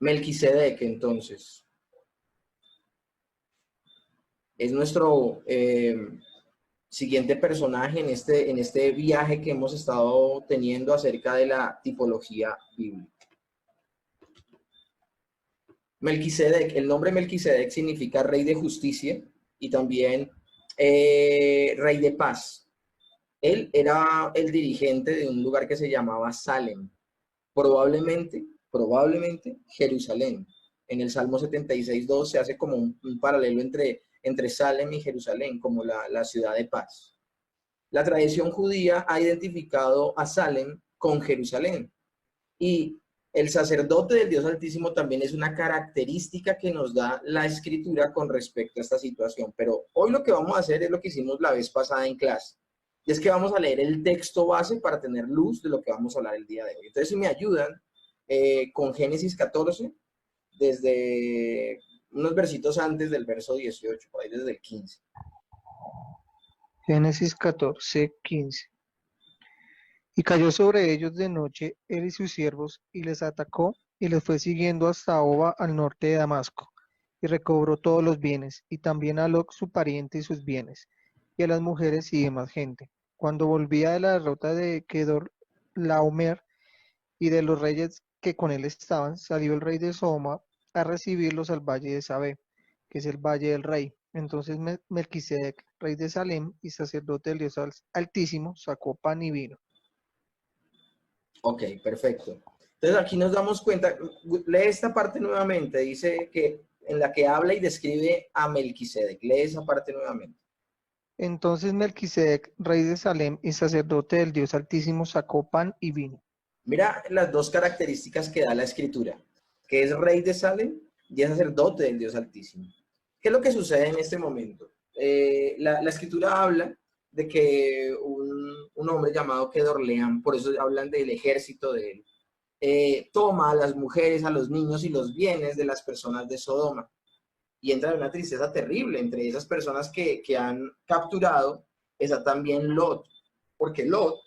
Melquisedec, entonces, es nuestro siguiente personaje en este viaje que hemos estado teniendo acerca de la tipología bíblica. Melquisedec, el nombre Melquisedec significa rey de justicia y también rey de paz. Él era el dirigente de un lugar que se llamaba Salem, probablemente Jerusalén. En el Salmo 76.2 se hace como un paralelo entre Salem y Jerusalén, como la ciudad de paz. La tradición judía ha identificado a Salem con Jerusalén. Y el sacerdote del Dios Altísimo también es una característica que nos da la Escritura con respecto a esta situación. Pero hoy lo que vamos a hacer es lo que hicimos la vez pasada en clase. Y es que vamos a leer el texto base para tener luz de lo que vamos a hablar el día de hoy. Entonces, si me ayudan con Génesis 14, desde unos versitos antes del verso 18, por ahí desde el 15. Génesis 14:15. Y cayó sobre ellos de noche él y sus siervos, y les atacó, y les fue siguiendo hasta Hoba al norte de Damasco, y recobró todos los bienes, y también a Lot su pariente y sus bienes, y a las mujeres y demás gente. Cuando volvía de la derrota de Kedorlaomer y de los reyes que con él estaban, salió el rey de Sodoma a recibirlos al valle de Sabé, que es el valle del rey. Entonces Melquisedec, rey de Salem y sacerdote del Dios Altísimo, sacó pan y vino. Ok, perfecto. Entonces aquí nos damos cuenta, lee esta parte nuevamente, dice que en la que habla y describe a Melquisedec. Lee esa parte nuevamente. Entonces Melquisedec, rey de Salem y sacerdote del Dios Altísimo, sacó pan y vino. Mira las dos características que da la escritura, que es rey de Salem y es sacerdote del Dios Altísimo. ¿Qué es lo que sucede en este momento? La escritura habla de que un hombre llamado Kedorlaomer, por eso hablan del ejército de él, toma a las mujeres, a los niños y los bienes de las personas de Sodoma. Y entra en una tristeza terrible. Entre esas personas que han capturado está también Lot, porque Lot,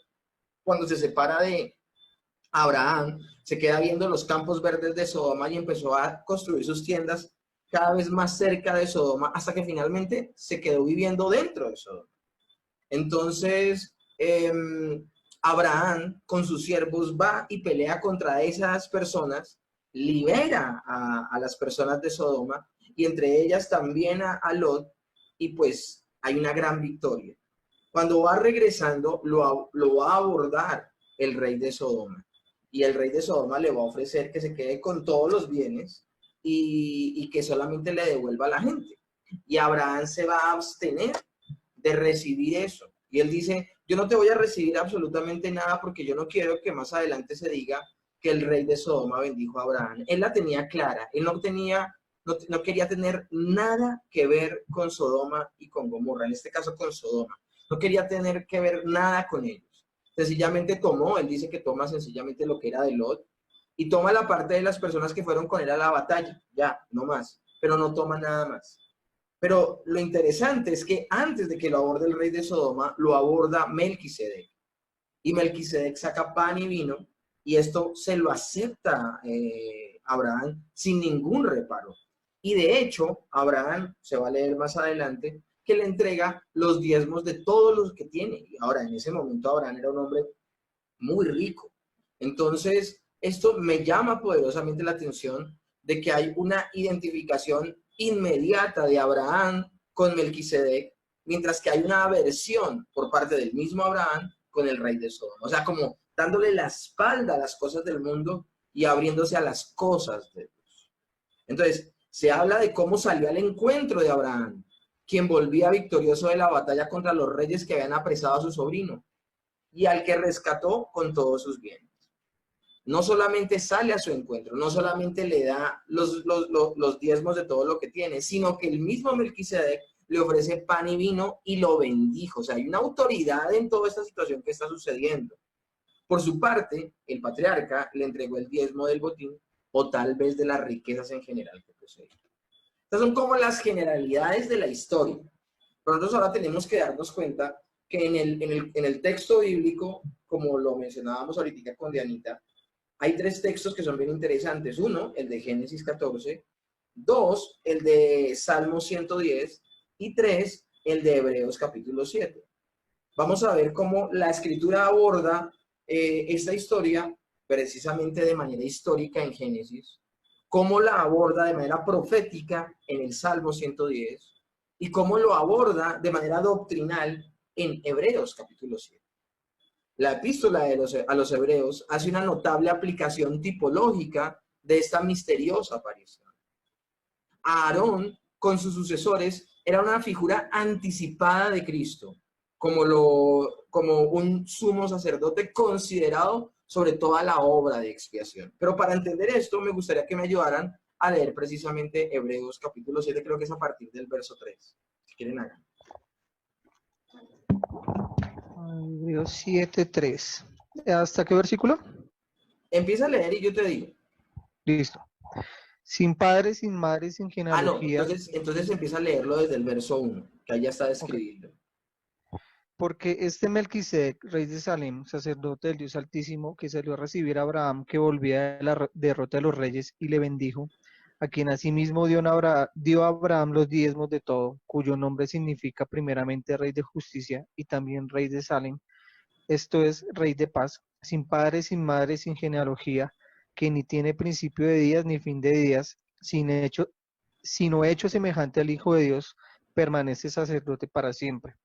cuando se separa de Abraham, se queda viendo los campos verdes de Sodoma y empezó a construir sus tiendas cada vez más cerca de Sodoma, hasta que finalmente se quedó viviendo dentro de Sodoma. Entonces, Abraham con sus siervos va y pelea contra esas personas, libera a las personas de Sodoma y entre ellas también a Lot, y pues hay una gran victoria. Cuando va regresando, lo va a abordar el rey de Sodoma. Y el rey de Sodoma le va a ofrecer que se quede con todos los bienes y que solamente le devuelva a la gente. Y Abraham se va a abstener de recibir eso. Y él dice, yo no te voy a recibir absolutamente nada porque yo no quiero que más adelante se diga que el rey de Sodoma bendijo a Abraham. Él la tenía clara, él no quería tener nada que ver con Sodoma y con Gomorra, en este caso con Sodoma. No quería tener que ver nada con ellos. Sencillamente tomó, él dice que toma sencillamente lo que era de Lot y toma la parte de las personas que fueron con él a la batalla, ya, no más, pero no toma nada más. Pero lo interesante es que antes de que lo aborde el rey de Sodoma, lo aborda Melquisedec. Y Melquisedec saca pan y vino, y esto se lo acepta Abraham sin ningún reparo. Y de hecho, Abraham, se va a leer más adelante, que le entrega los diezmos de todos los que tiene. Y ahora, en ese momento, Abraham era un hombre muy rico. Entonces, esto me llama poderosamente la atención de que hay una identificación inmediata de Abraham con Melquisedec, mientras que hay una aversión por parte del mismo Abraham con el rey de Sodoma. O sea, como dándole la espalda a las cosas del mundo y abriéndose a las cosas de Dios. Entonces, se habla de cómo salió al encuentro de Abraham, quien volvía victorioso de la batalla contra los reyes que habían apresado a su sobrino y al que rescató con todos sus bienes. No solamente sale a su encuentro, no solamente le da los diezmos de todo lo que tiene, sino que el mismo Melquisedec le ofrece pan y vino y lo bendijo. O sea, hay una autoridad en toda esta situación que está sucediendo. Por su parte, el patriarca le entregó el diezmo del botín o tal vez de las riquezas en general que poseía. Estas son como las generalidades de la historia. Pero nosotros ahora tenemos que darnos cuenta que en el texto bíblico, como lo mencionábamos ahorita con Dianita, Hay tres textos que son bien interesantes. Uno, el de Génesis 14. Dos, el de Salmo 110. Y tres, el de Hebreos capítulo 7. Vamos a ver cómo la escritura aborda esta historia precisamente de manera histórica en Génesis, cómo la aborda de manera profética en el Salmo 110 y cómo lo aborda de manera doctrinal en Hebreos capítulo 7. La epístola a los Hebreos hace una notable aplicación tipológica de esta misteriosa aparición. Aarón, con sus sucesores, era una figura anticipada de Cristo, como un sumo sacerdote considerado sobre toda la obra de expiación. Pero para entender esto, me gustaría que me ayudaran a leer precisamente Hebreos capítulo 7, creo que es a partir del verso 3. Si quieren, hagan. Hebreos 7:3. ¿Hasta qué versículo? Empieza a leer y yo te digo. Listo. Sin padre, sin madre, sin No, genealogía. entonces empieza a leerlo desde el verso 1, que ahí ya está describido. Okay. Porque este Melquisedec, rey de Salem, sacerdote del Dios Altísimo, que salió a recibir a Abraham, que volvía de la derrota de los reyes, y le bendijo, a quien asimismo dio a Abraham los diezmos de todo, cuyo nombre significa primeramente rey de justicia y también rey de Salem, esto es, rey de paz, sin padre, sin madre, sin genealogía, que ni tiene principio de días ni fin de días, sino hecho semejante al Hijo de Dios, permanece sacerdote para siempre.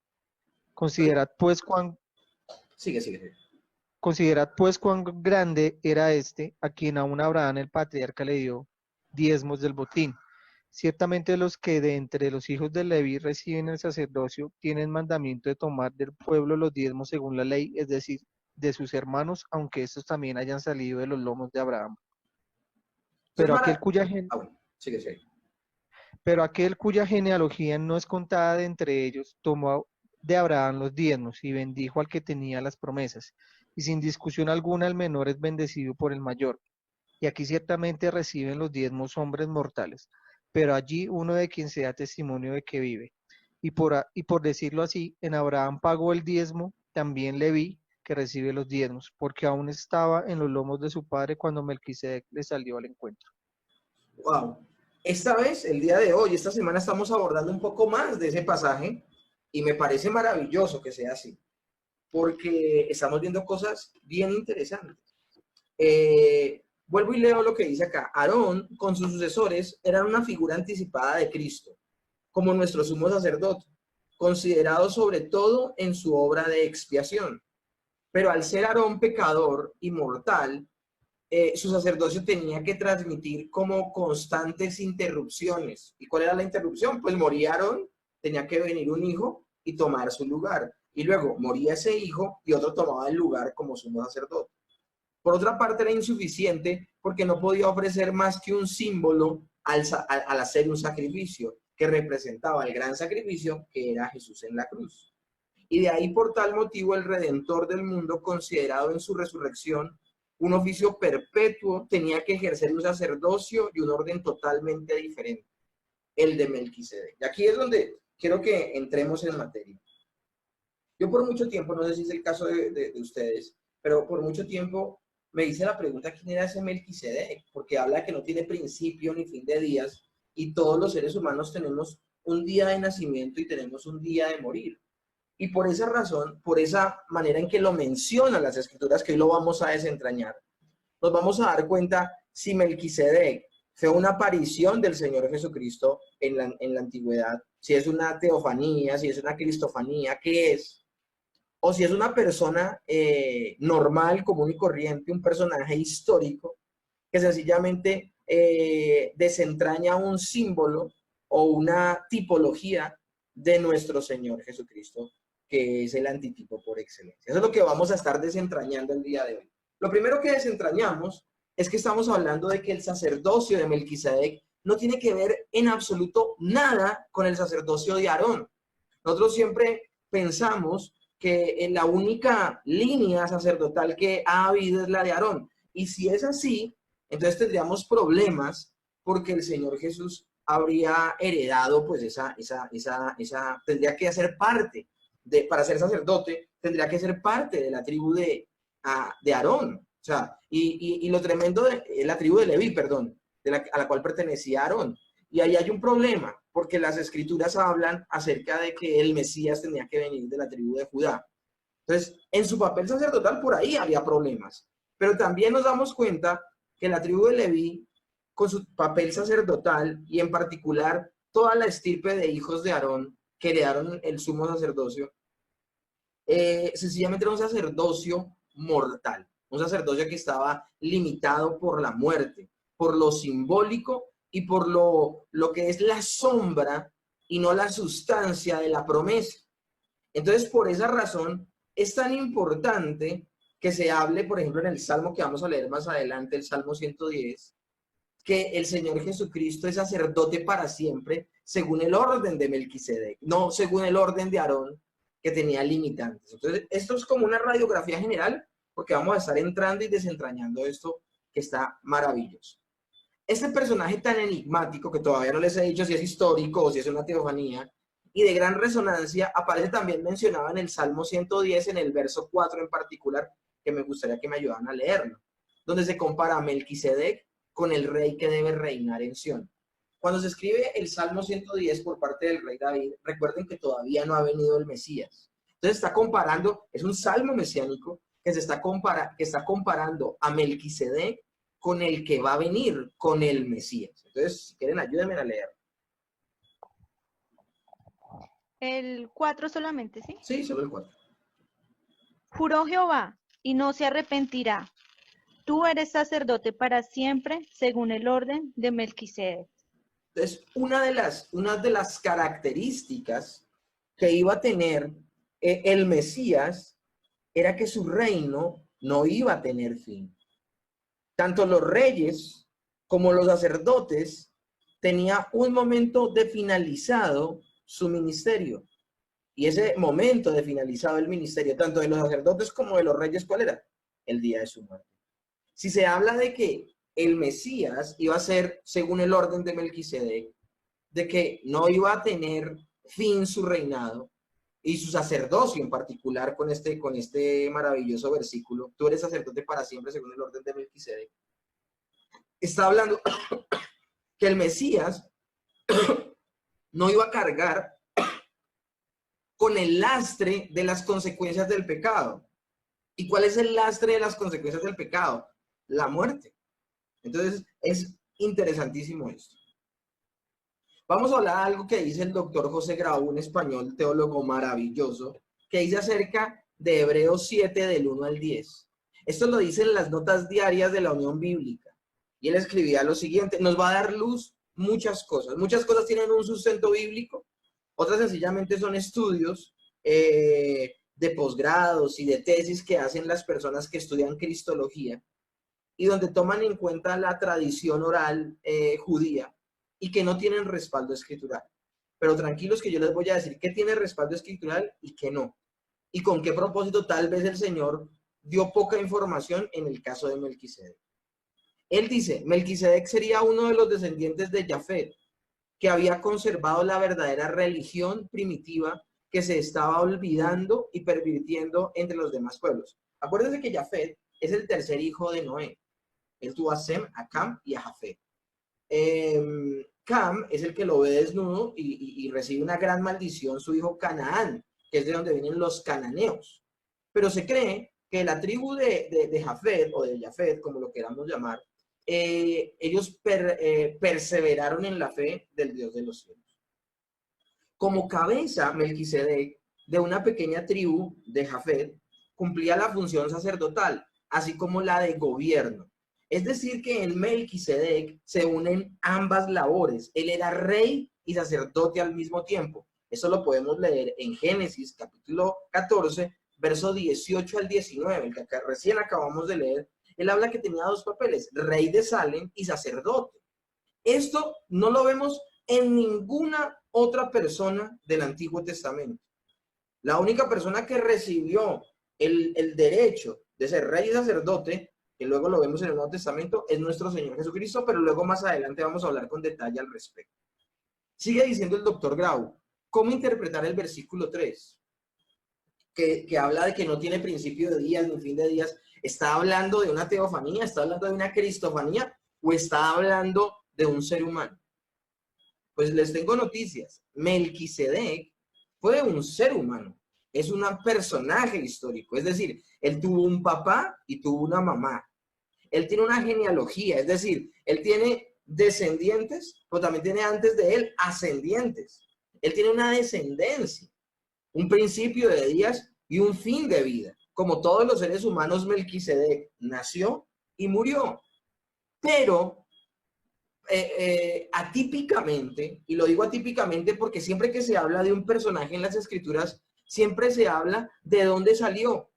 Considerad pues cuán Sigue. Considerad pues cuán grande era este, a quien aún Abraham el patriarca le dio diezmos del botín. Ciertamente los que de entre los hijos de Leví reciben el sacerdocio tienen mandamiento de tomar del pueblo los diezmos según la ley, es decir, de sus hermanos, aunque estos también hayan salido de los lomos de Abraham. Pero Sigue. Pero aquel cuya genealogía no es contada de entre ellos, tomó de Abraham los diezmos y bendijo al que tenía las promesas. Y sin discusión alguna el menor es bendecido por el mayor. Y aquí ciertamente reciben los diezmos hombres mortales, pero allí uno de quien se da testimonio de que vive. Y por decirlo así, en Abraham pagó el diezmo, también Leví, que recibe los diezmos, porque aún estaba en los lomos de su padre cuando Melquisedec le salió al encuentro. Wow. Esta vez, el día de hoy, esta semana, estamos abordando un poco más de ese pasaje y me parece maravilloso que sea así, porque estamos viendo cosas bien interesantes. Vuelvo y leo lo que dice acá. Aarón, con sus sucesores, eran una figura anticipada de Cristo, como nuestro sumo sacerdote, considerado sobre todo en su obra de expiación. Pero al ser Aarón pecador y mortal, su sacerdocio tenía que transmitir como constantes interrupciones. ¿Y cuál era la interrupción? Pues moría Aarón, tenía que venir un hijo y tomar su lugar. Y luego moría ese hijo y otro tomaba el lugar como sumo sacerdote. Por otra parte, era insuficiente porque no podía ofrecer más que un símbolo al hacer un sacrificio que representaba el gran sacrificio que era Jesús en la cruz. Y de ahí, por tal motivo, el Redentor del mundo, considerado en su resurrección un oficio perpetuo, tenía que ejercer un sacerdocio y un orden totalmente diferente, el de Melquisedec. Y aquí es donde quiero que entremos en materia. Yo por mucho tiempo, no sé si es el caso de ustedes, pero por mucho tiempo me hice la pregunta quién era ese Melquisedec, porque habla que no tiene principio ni fin de días, y todos los seres humanos tenemos un día de nacimiento y tenemos un día de morir. Y por esa razón, por esa manera en que lo mencionan las escrituras, que hoy lo vamos a desentrañar, nos vamos a dar cuenta si Melquisedec fue una aparición del Señor Jesucristo en la antigüedad, si es una teofanía, si es una cristofanía, ¿qué es? O si es una persona normal, común y corriente, un personaje histórico que sencillamente desentraña un símbolo o una tipología de nuestro Señor Jesucristo, que es el antitipo por excelencia. Eso es lo que vamos a estar desentrañando el día de hoy. Lo primero que desentrañamos es que estamos hablando de que el sacerdocio de Melquisedec no tiene que ver en absoluto nada con el sacerdocio de Aarón. Nosotros siempre pensamos que en la única línea sacerdotal que ha habido es la de Aarón. Y si es así, entonces tendríamos problemas porque el Señor Jesús habría heredado, pues tendría que hacer parte para ser sacerdote, tendría que ser parte de la tribu de Aarón. sea, y lo tremendo de la tribu de Leví, perdón, a la cual pertenecía Aarón. Y ahí hay un problema, porque las escrituras hablan acerca de que el Mesías tenía que venir de la tribu de Judá. Entonces, en su papel sacerdotal por ahí había problemas. Pero también nos damos cuenta que la tribu de Leví, con su papel sacerdotal y en particular toda la estirpe de hijos de Aarón que heredaron el sumo sacerdocio, sencillamente era un sacerdocio mortal, un sacerdocio que estaba limitado por la muerte, por lo simbólico y por lo que es la sombra y no la sustancia de la promesa. Entonces, por esa razón, es tan importante que se hable, por ejemplo, en el Salmo que vamos a leer más adelante, el Salmo 110, que el Señor Jesucristo es sacerdote para siempre, según el orden de Melquisedec, no según el orden de Aarón, que tenía limitantes. Entonces, esto es como una radiografía general, porque vamos a estar entrando y desentrañando esto que está maravilloso. Este personaje tan enigmático, que todavía no les he dicho si es histórico o si es una teofanía, y de gran resonancia, aparece también mencionado en el Salmo 110, en el verso 4 en particular, que me gustaría que me ayudaran a leerlo, donde se compara a Melquisedec con el rey que debe reinar en Sión. Cuando se escribe el Salmo 110 por parte del rey David, recuerden que todavía no ha venido el Mesías. Entonces está comparando, es un salmo mesiánico que está comparando a Melquisedec con el que va a venir, con el Mesías. Entonces, si quieren, ayúdenme a leer. El 4 solamente, ¿sí? Sí, solo el 4. Juró Jehová, y no se arrepentirá. Tú eres sacerdote para siempre, según el orden de Melquisedec. Entonces, una de las características que iba a tener el Mesías era que su reino no iba a tener fin. Tanto los reyes como los sacerdotes tenían un momento de finalizado su ministerio. Y ese momento de finalizado el ministerio, tanto de los sacerdotes como de los reyes, ¿cuál era? El día de su muerte. Si se habla de que el Mesías iba a ser según el orden de Melquisedec, de que no iba a tener fin su reinado y su sacerdocio en particular con este maravilloso versículo, tú eres sacerdote para siempre según el orden de Melquisedec, está hablando que el Mesías no iba a cargar con el lastre de las consecuencias del pecado. ¿Y cuál es el lastre de las consecuencias del pecado? La muerte. Entonces, es interesantísimo esto. Vamos a hablar de algo que dice el doctor José Grau, un español teólogo maravilloso, que dice acerca de Hebreos 7, del 1 al 10. Esto lo dice en las notas diarias de la Unión Bíblica. Y él escribía lo siguiente: nos va a dar luz muchas cosas. Muchas cosas tienen un sustento bíblico, otras sencillamente son estudios de posgrados y de tesis que hacen las personas que estudian cristología y donde toman en cuenta la tradición oral judía y que no tienen respaldo escritural. Pero tranquilos que yo les voy a decir qué tiene respaldo escritural y qué no. Y con qué propósito tal vez el Señor dio poca información en el caso de Melquisedec. Él dice, Melquisedec sería uno de los descendientes de Jafet, que había conservado la verdadera religión primitiva que se estaba olvidando y pervirtiendo entre los demás pueblos. Acuérdense que Jafet es el tercer hijo de Noé. Él tuvo a Sem, a Cam y a Jafet. Cam es el que lo ve desnudo y recibe una gran maldición su hijo Canaán, que es de donde vienen los cananeos. Pero se cree que la tribu de Jafet, o de Jafet, como lo queramos llamar, ellos perseveraron en la fe del Dios de los cielos. Como cabeza, Melquisedec, de una pequeña tribu de Jafet, cumplía la función sacerdotal, así como la de gobierno. Es decir, que en Melquisedec se unen ambas labores. Él era rey y sacerdote al mismo tiempo. Eso lo podemos leer en Génesis, capítulo 14, verso 18 al 19, el que recién acabamos de leer. Él habla que tenía dos papeles, rey de Salem y sacerdote. Esto no lo vemos en ninguna otra persona del Antiguo Testamento. La única persona que recibió el derecho de ser rey y sacerdote, que luego lo vemos en el Nuevo Testamento, es nuestro Señor Jesucristo, pero luego más adelante vamos a hablar con detalle al respecto. Sigue diciendo el doctor Grau, ¿cómo interpretar el versículo 3? que habla de que no tiene principio de días ni fin de días, ¿está hablando de una teofanía? ¿Está hablando de una cristofanía? ¿O está hablando de un ser humano? Pues les tengo noticias. Melquisedec fue un ser humano. Es un personaje histórico. Es decir, él tuvo un papá y tuvo una mamá. Él tiene una genealogía. Es decir, él tiene descendientes, pero también tiene antes de él ascendientes. Él tiene una descendencia, un principio de días y un fin de vida. Como todos los seres humanos, Melquisedec nació y murió. Pero atípicamente, y lo digo atípicamente porque siempre que se habla de un personaje en las escrituras, siempre se habla de dónde salió.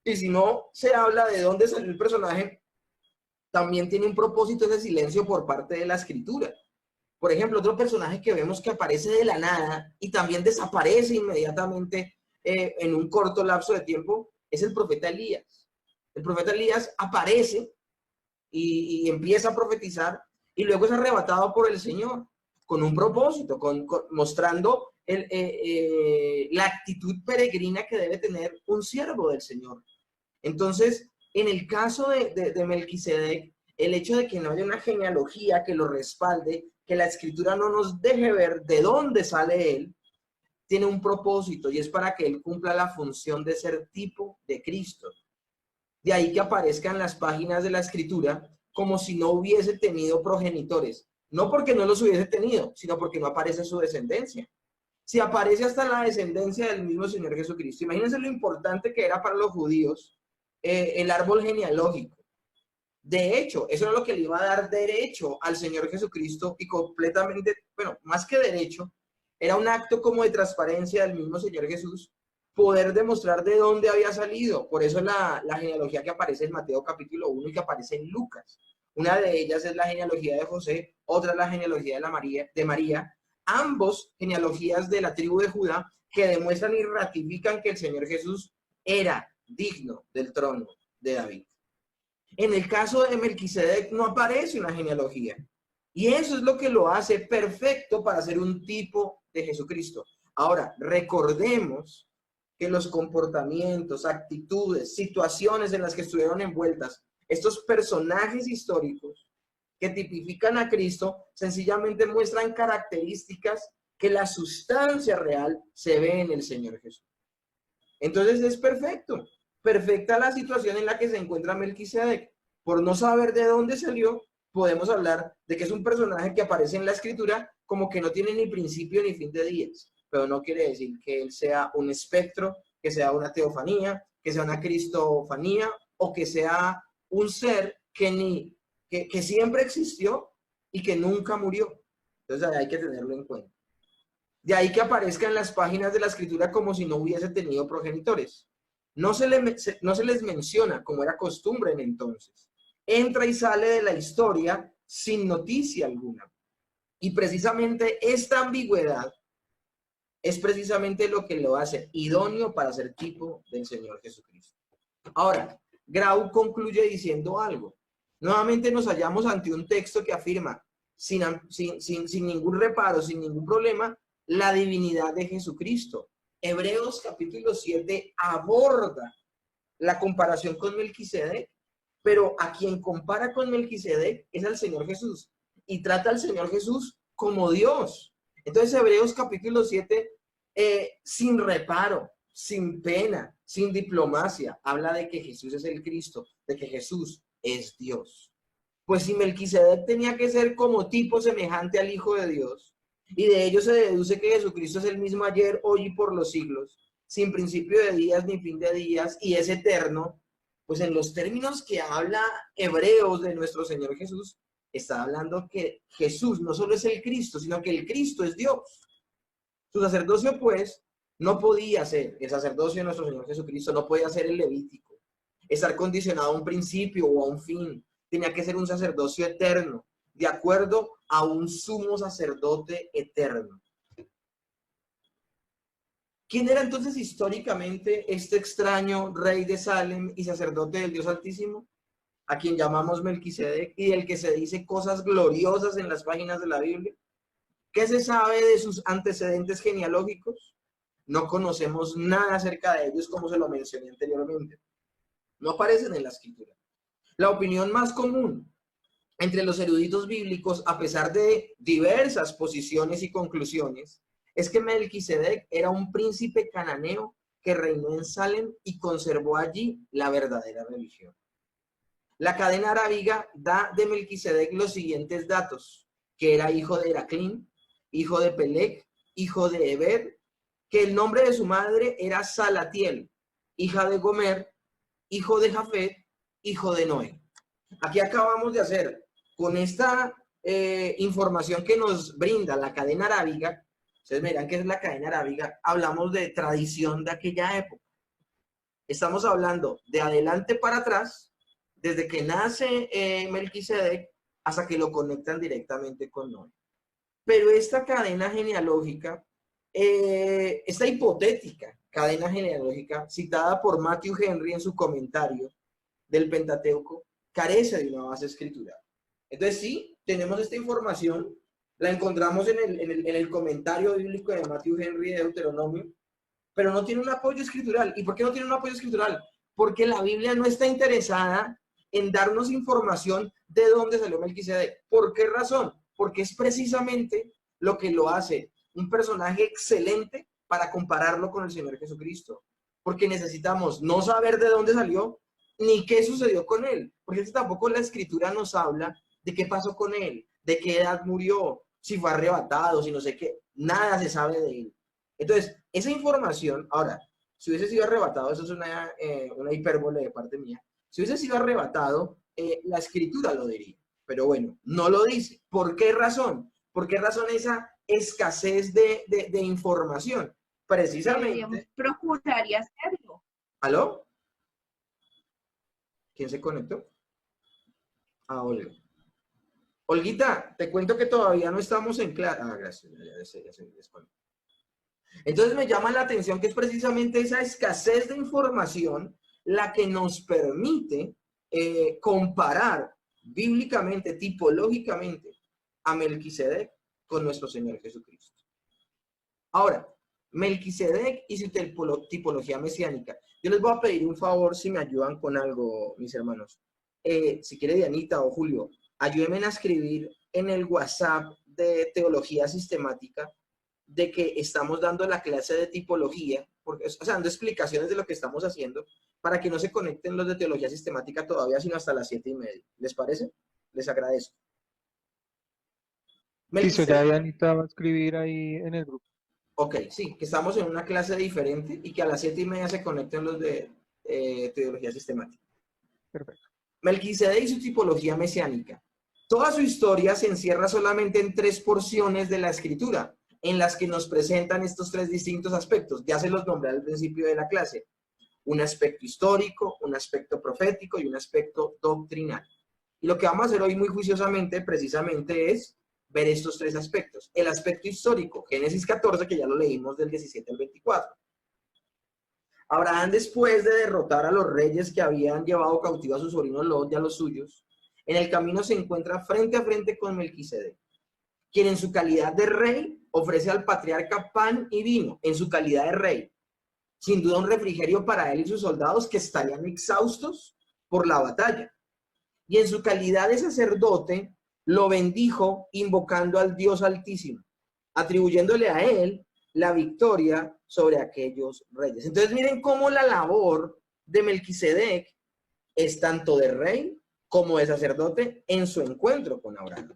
Y si no se habla de dónde salió el personaje, también tiene un propósito ese silencio por parte de la escritura. Por ejemplo, otro personaje que vemos que aparece de la nada y también desaparece inmediatamente en un corto lapso de tiempo es el profeta Elías. El profeta Elías aparece y empieza a profetizar y luego es arrebatado por el Señor con un propósito, mostrando la actitud peregrina que debe tener un siervo del Señor. Entonces, en el caso de Melquisedec, el hecho de que no haya una genealogía que lo respalde, que la escritura no nos deje ver de dónde sale él, tiene un propósito y es para que él cumpla la función de ser tipo de Cristo. De ahí que aparezca en las páginas de la escritura como si no hubiese tenido progenitores. No porque no los hubiese tenido, sino porque no aparece su descendencia. Si aparece hasta la descendencia del mismo Señor Jesucristo. Imagínense lo importante que era para los judíos el árbol genealógico. De hecho, eso era lo que le iba a dar derecho al Señor Jesucristo y completamente, bueno, más que derecho, era un acto como de transparencia del mismo Señor Jesús, poder demostrar de dónde había salido. Por eso la genealogía que aparece en Mateo capítulo 1 y que aparece en Lucas. Una de ellas es la genealogía de José, otra es la genealogía de María, ambos genealogías de la tribu de Judá que demuestran y ratifican que el Señor Jesús era digno del trono de David. En el caso de Melquisedec no aparece una genealogía. Y eso es lo que lo hace perfecto para ser un tipo de Jesucristo. Ahora, recordemos que los comportamientos, actitudes, situaciones en las que estuvieron envueltas estos personajes históricos que tipifican a Cristo, sencillamente muestran características que la sustancia real se ve en el Señor Jesús. Entonces es perfecto. Perfecta la situación en la que se encuentra Melquisedec. Por no saber de dónde salió, podemos hablar de que es un personaje que aparece en la escritura como que no tiene ni principio ni fin de días, pero no quiere decir que él sea un espectro, que sea una teofanía, que sea una cristofanía o que sea un ser que siempre existió y que nunca murió. Entonces hay que tenerlo en cuenta. De ahí que aparezca en las páginas de la escritura como si no hubiese tenido progenitores. No se les menciona como era costumbre en entonces. Entra y sale de la historia sin noticia alguna. Y precisamente esta ambigüedad es precisamente lo que lo hace idóneo para ser tipo del Señor Jesucristo. Ahora, Grau concluye diciendo algo. Nuevamente nos hallamos ante un texto que afirma sin ningún reparo, sin ningún problema, la divinidad de Jesucristo. Hebreos capítulo 7 aborda la comparación con Melquisedec, pero a quien compara con Melquisedec es al Señor Jesús y trata al Señor Jesús como Dios. Entonces Hebreos capítulo 7, sin reparo, sin pena, sin diplomacia, habla de que Jesús es el Cristo, de que Jesús es Dios. Pues si Melquisedec tenía que ser como tipo semejante al Hijo de Dios, y de ello se deduce que Jesucristo es el mismo ayer, hoy y por los siglos, sin principio de días ni fin de días, y es eterno, pues en los términos que habla Hebreos de nuestro Señor Jesús, está hablando que Jesús no solo es el Cristo, sino que el Cristo es Dios. Su sacerdocio, pues, no podía ser, el sacerdocio de nuestro Señor Jesucristo no podía ser el levítico, estar condicionado a un principio o a un fin, tenía que ser un sacerdocio eterno, de acuerdo a un sumo sacerdote eterno. ¿Quién era entonces históricamente este extraño rey de Salem y sacerdote del Dios Altísimo? A quien llamamos Melquisedec y del que se dice cosas gloriosas en las páginas de la Biblia. ¿Qué se sabe de sus antecedentes genealógicos? No conocemos nada acerca de ellos, como se lo mencioné anteriormente. No aparecen en la escritura. La opinión más común entre los eruditos bíblicos, a pesar de diversas posiciones y conclusiones, es que Melquisedec era un príncipe cananeo que reinó en Salem y conservó allí la verdadera religión. La cadena arábiga da de Melquisedec los siguientes datos: que era hijo de Heraclín, hijo de Peleg, hijo de Eber, que el nombre de su madre era Salatiel, hija de Gomer, hijo de Jafet, hijo de Noé. Aquí acabamos de hacer, con esta información que nos brinda la cadena arábiga, ustedes verán que es la cadena arábiga, hablamos de tradición de aquella época. Estamos hablando de adelante para atrás, desde que nace Melquisedec hasta que lo conectan directamente con Noé. Pero esta cadena genealógica, esta hipotética cadena genealógica, citada por Matthew Henry en su comentario del Pentateuco, carece de una base escritural. Entonces sí, tenemos esta información, la encontramos en el comentario bíblico de Matthew Henry de Deuteronomio, pero no tiene un apoyo escritural. ¿Y por qué no tiene un apoyo escritural? Porque la Biblia no está interesada en darnos información de dónde salió Melquisedec. ¿Por qué razón? Porque es precisamente lo que lo hace un personaje excelente para compararlo con el Señor Jesucristo. Porque necesitamos no saber de dónde salió, ni qué sucedió con él. Porque tampoco la Escritura nos habla de qué pasó con él, de qué edad murió, si fue arrebatado, si no sé qué. Nada se sabe de él. Entonces, esa información, ahora, si hubiese sido arrebatado, eso es una hipérbole de parte mía, si hubiese sido arrebatado, la Escritura lo diría. Pero bueno, no lo dice. ¿Por qué razón? ¿Por qué razón esa escasez de información? Precisamente. Deberíamos procurar y hacerlo. ¿Aló? ¿Quién se conectó? Ah, Olga. Olguita, te cuento que todavía no estamos en clase. Ah, gracias. Ya se desconectó. Entonces me llama la atención que es precisamente esa escasez de información la que nos permite comparar bíblicamente, tipológicamente, a Melquisedec con nuestro Señor Jesucristo. Ahora, Melquisedec y su tipología mesiánica. Yo les voy a pedir un favor si me ayudan con algo, mis hermanos. Si quiere Dianita o Julio, ayúdenme a escribir en el WhatsApp de Teología Sistemática de que estamos dando la clase de tipología, porque, o sea, dando explicaciones de lo que estamos haciendo, para que no se conecten los de Teología Sistemática todavía, sino hasta las 7:30. ¿Les parece? Les agradezco. Listo, ya Dianita va a escribir ahí en el grupo. Ok, sí, que estamos en una clase diferente y que a las 7:30 se conecten los de Teología Sistemática. Perfecto. Melquisedec y su tipología mesiánica. Toda su historia se encierra solamente en 3 porciones de la Escritura, en las que nos presentan estos 3 distintos aspectos. Ya se los nombré al principio de la clase. Un aspecto histórico, un aspecto profético y un aspecto doctrinal. Y lo que vamos a hacer hoy muy juiciosamente, precisamente, es ver estos 3 aspectos. El aspecto histórico, Génesis 14, que ya lo leímos del 17 al 24. Abraham, después de derrotar a los reyes que habían llevado cautivo a su sobrino Lot y a los suyos, en el camino se encuentra frente a frente con Melquisedec, quien en su calidad de rey ofrece al patriarca pan y vino, en su calidad de rey. Sin duda un refrigerio para él y sus soldados que estarían exhaustos por la batalla. Y en su calidad de sacerdote, lo bendijo invocando al Dios Altísimo, atribuyéndole a él la victoria sobre aquellos reyes. Entonces miren cómo la labor de Melquisedec es tanto de rey como de sacerdote en su encuentro con Abraham.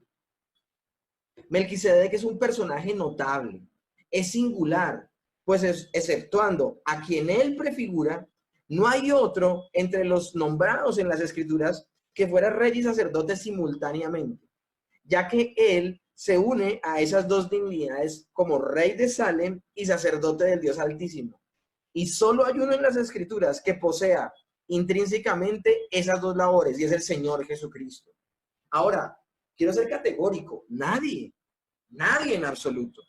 Melquisedec es un personaje notable, es singular, pues exceptuando a quien él prefigura, no hay otro entre los nombrados en las Escrituras que fuera rey y sacerdote simultáneamente, ya que él se une a esas 2 dignidades como rey de Salem y sacerdote del Dios Altísimo. Y solo hay uno en las Escrituras que posea intrínsecamente esas 2 labores, y es el Señor Jesucristo. Ahora, quiero ser categórico, nadie en absoluto.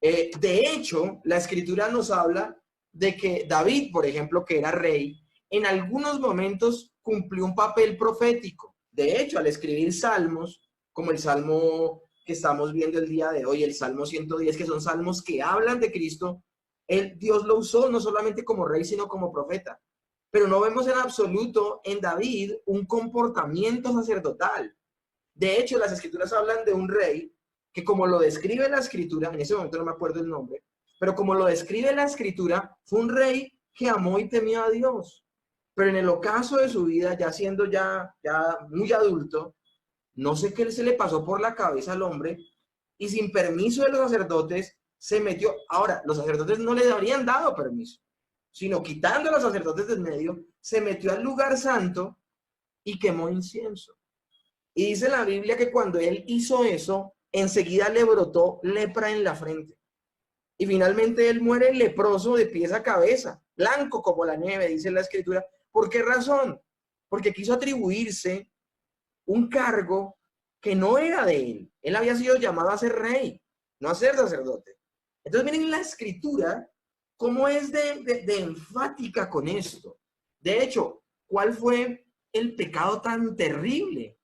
De hecho, la Escritura nos habla de que David, por ejemplo, que era rey, en algunos momentos cumplió un papel profético. De hecho, al escribir salmos, como el salmo que estamos viendo el día de hoy, el Salmo 110, que son salmos que hablan de Cristo, Dios lo usó no solamente como rey, sino como profeta. Pero no vemos en absoluto en David un comportamiento sacerdotal. De hecho, las escrituras hablan de un rey que, como lo describe la escritura, en ese momento no me acuerdo el nombre, pero como lo describe la escritura, fue un rey que amó y temió a Dios. Pero en el ocaso de su vida, ya siendo ya muy adulto, no sé qué se le pasó por la cabeza al hombre y sin permiso de los sacerdotes se metió. Ahora, los sacerdotes no le habrían dado permiso, sino quitando a los sacerdotes del medio, se metió al lugar santo y quemó incienso. Y dice la Biblia que cuando él hizo eso, enseguida le brotó lepra en la frente. Y finalmente él muere leproso de pies a cabeza, blanco como la nieve, dice la escritura. ¿Por qué razón? Porque quiso atribuirse un cargo que no era de él. Él había sido llamado a ser rey, no a ser sacerdote. Entonces miren la escritura, cómo es de enfática con esto. De hecho, ¿cuál fue el pecado tan terrible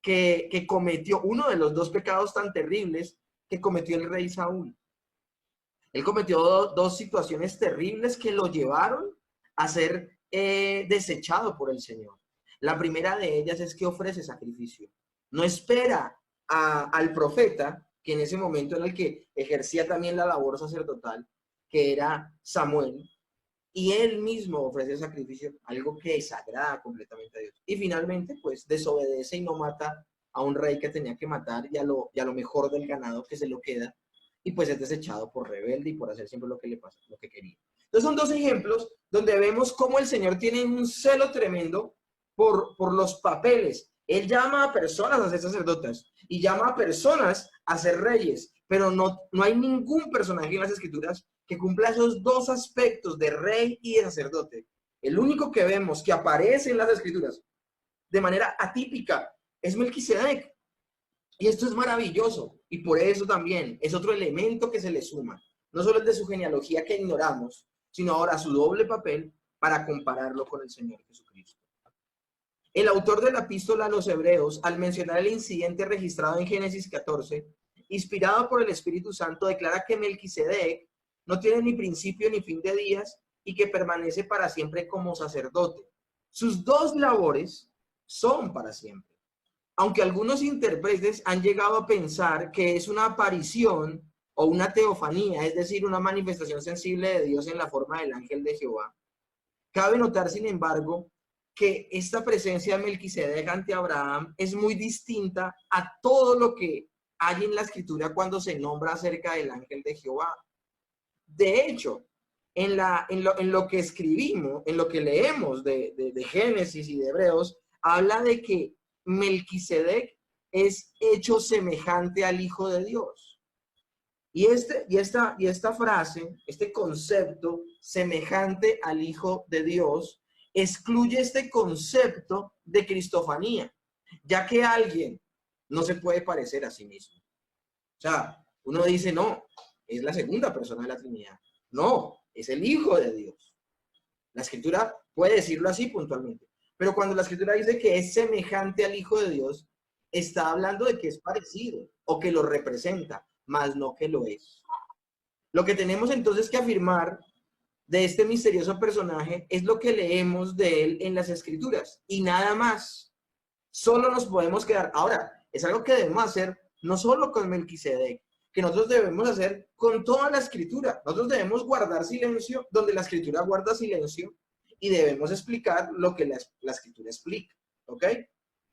que cometió, uno de los dos pecados tan terribles que cometió el rey Saúl? Él cometió dos situaciones terribles que lo llevaron a ser desechado por el Señor. La primera de ellas es que ofrece sacrificio. No espera al profeta, que en ese momento era el que ejercía también la labor sacerdotal, que era Samuel, y él mismo ofrece sacrificio, algo que desagrada completamente a Dios. Y finalmente, pues, desobedece y no mata a un rey que tenía que matar y a lo mejor del ganado que se lo queda, y pues es desechado por rebelde y por hacer siempre lo que le pasa, lo que quería. Entonces son dos ejemplos donde vemos cómo el Señor tiene un celo tremendo por los papeles. Él llama a personas a ser sacerdotes y llama a personas a ser reyes, pero no hay ningún personaje en las escrituras que cumpla esos dos aspectos de rey y de sacerdote. El único que vemos que aparece en las escrituras de manera atípica es Melquisedec. Y esto es maravilloso, y por eso también es otro elemento que se le suma. No solo el de su genealogía que ignoramos, sino ahora su doble papel para compararlo con el Señor Jesucristo. El autor de la epístola a los Hebreos, al mencionar el incidente registrado en Génesis 14, inspirado por el Espíritu Santo, declara que Melquisedec no tiene ni principio ni fin de días y que permanece para siempre como sacerdote. Sus dos labores son para siempre. Aunque algunos intérpretes han llegado a pensar que es una aparición o una teofanía, es decir, una manifestación sensible de Dios en la forma del ángel de Jehová, cabe notar, sin embargo, que esta presencia de Melquisedec ante Abraham es muy distinta a todo lo que hay en la escritura cuando se nombra acerca del ángel de Jehová. De hecho, en lo que escribimos, en lo que leemos de Génesis y de Hebreos, habla de que Melquisedec es hecho semejante al Hijo de Dios. Y esta frase, este concepto, semejante al Hijo de Dios, excluye este concepto de cristofanía, ya que alguien no se puede parecer a sí mismo. O sea, uno dice, no, es la segunda persona de la Trinidad. No, es el Hijo de Dios. La Escritura puede decirlo así puntualmente. Pero cuando la Escritura dice que es semejante al Hijo de Dios, está hablando de que es parecido o que lo representa, mas no que lo es. Lo que tenemos entonces que afirmar de este misterioso personaje es lo que leemos de él en las Escrituras y nada más. Solo nos podemos quedar. Ahora, es algo que debemos hacer no solo con Melquisedec, que nosotros debemos hacer con toda la Escritura. Nosotros debemos guardar silencio donde la Escritura guarda silencio y debemos explicar lo que la Escritura explica, ¿ok?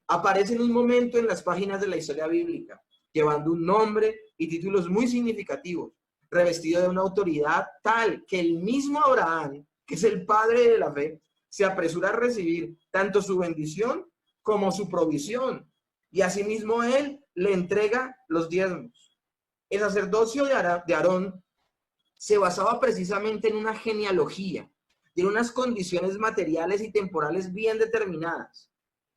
Aparece en un momento en las páginas de la historia bíblica, llevando un nombre y títulos muy significativos, revestido de una autoridad tal que el mismo Abraham, que es el padre de la fe, se apresura a recibir tanto su bendición como su provisión, y asimismo él le entrega los diezmos. El sacerdocio de Aarón se basaba precisamente en una genealogía, y en unas condiciones materiales y temporales bien determinadas.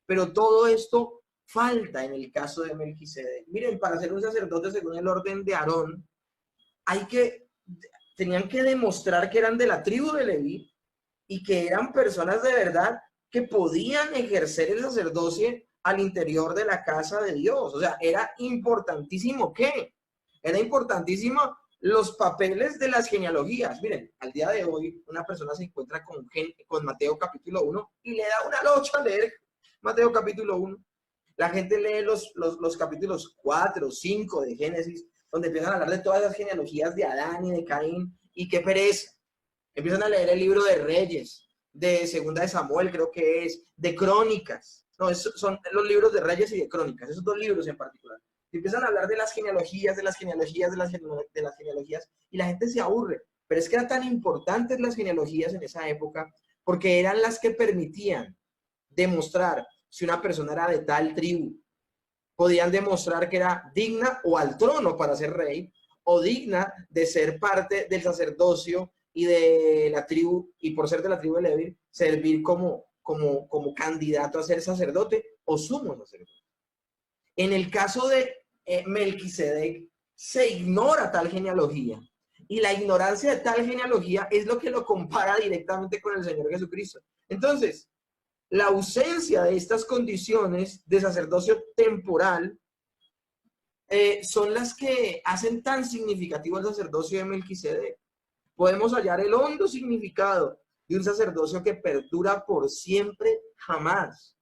Pero todo esto falta en el caso de Melquisedec. Miren, para ser un sacerdote según el orden de Aarón, tenían que demostrar que eran de la tribu de Leví y que eran personas de verdad que podían ejercer el sacerdocio al interior de la casa de Dios. O sea, era importantísimo ¿qué? Era importantísimo los papeles de las genealogías. Miren, al día de hoy una persona se encuentra con Mateo capítulo 1 y le da una locha a leer Mateo capítulo 1. La gente lee los capítulos 4, 5 de Génesis, donde empiezan a hablar de todas las genealogías de Adán y de Caín, y qué pereza. Empiezan a leer el libro de Reyes, de Segunda de Samuel, creo que es, de Crónicas. No, son los libros de Reyes y de Crónicas, esos dos libros en particular. Y empiezan a hablar de las genealogías, de las genealogías, de las genealogías, y la gente se aburre. Pero es que eran tan importantes las genealogías en esa época, porque eran las que permitían demostrar si una persona era de tal tribu. Podían demostrar que era digna o al trono para ser rey, o digna de ser parte del sacerdocio y de la tribu, y por ser de la tribu de Leví, servir como candidato a ser sacerdote o sumo sacerdote. En el caso de Melquisedec, se ignora tal genealogía, y la ignorancia de tal genealogía es lo que lo compara directamente con el Señor Jesucristo. Entonces, la ausencia de estas condiciones de sacerdocio temporal son las que hacen tan significativo el sacerdocio de Melquisedec. Podemos hallar el hondo significado de un sacerdocio que perdura por siempre, jamás.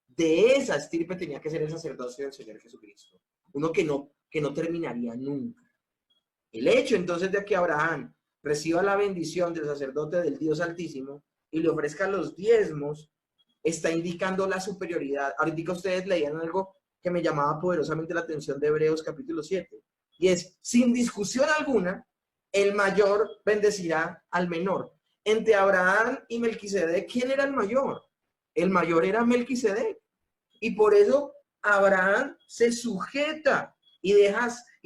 De esa estirpe tenía que ser el sacerdocio del Señor Jesucristo. Uno que no terminaría nunca. El hecho entonces de que Abraham reciba la bendición del sacerdote del Dios Altísimo y le ofrezca los diezmos, está indicando la superioridad. Ahorita ustedes leían algo que me llamaba poderosamente la atención de Hebreos capítulo 7. Y es, sin discusión alguna, el mayor bendecirá al menor. Entre Abraham y Melquisedec, ¿quién era el mayor? El mayor era Melquisedec. Y por eso Abraham se sujeta y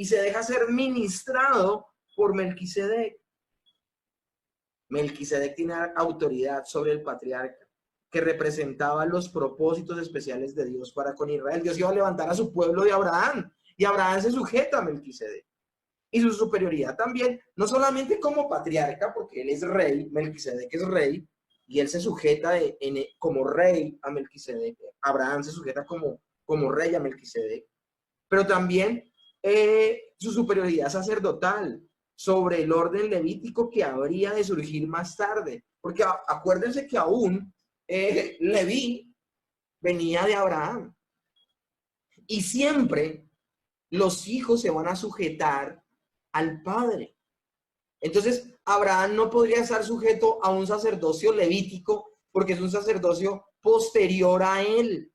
se deja ser ministrado por Melquisedec. Melquisedec tiene autoridad sobre el patriarca, que representaba los propósitos especiales de Dios para con Israel. Dios iba a levantar a su pueblo de Abraham, y Abraham se sujeta a Melquisedec. Y su superioridad también, no solamente como patriarca, porque él es rey, Melquisedec es rey, y él se sujeta como rey a Melquisedec. Abraham se sujeta como rey a Melquisedec, pero también su superioridad sacerdotal sobre el orden levítico que habría de surgir más tarde. Porque acuérdense que aún Leví venía de Abraham. Y siempre los hijos se van a sujetar al padre. Entonces, Abraham no podría estar sujeto a un sacerdocio levítico porque es un sacerdocio posterior a él.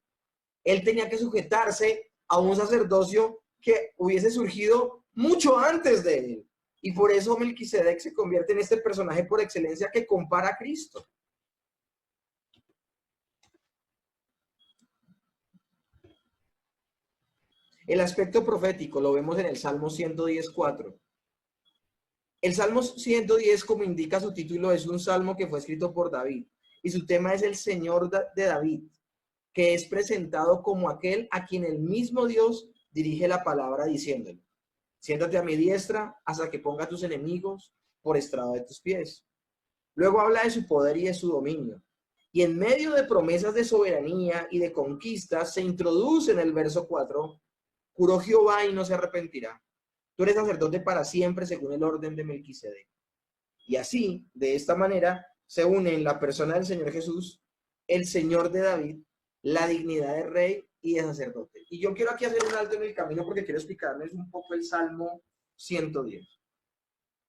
Él tenía que sujetarse a un sacerdocio que hubiese surgido mucho antes de él. Y por eso Melquisedec se convierte en este personaje por excelencia que compara a Cristo. El aspecto profético lo vemos en el Salmo 110:4. El Salmo 110, como indica su título, es un salmo que fue escrito por David, y su tema es el Señor de David, que es presentado como aquel a quien el mismo Dios dirige la palabra diciéndole: siéntate a mi diestra hasta que ponga a tus enemigos por estrado de tus pies. Luego habla de su poder y de su dominio. Y en medio de promesas de soberanía y de conquistas se introduce en el verso 4: juró Jehová y no se arrepentirá. Tú eres sacerdote para siempre según el orden de Melquisedec. Y así, de esta manera, se une en la persona del Señor Jesús, el Señor de David, la dignidad de rey y de sacerdote. Y yo quiero aquí hacer un alto en el camino porque quiero explicarles un poco el Salmo 110.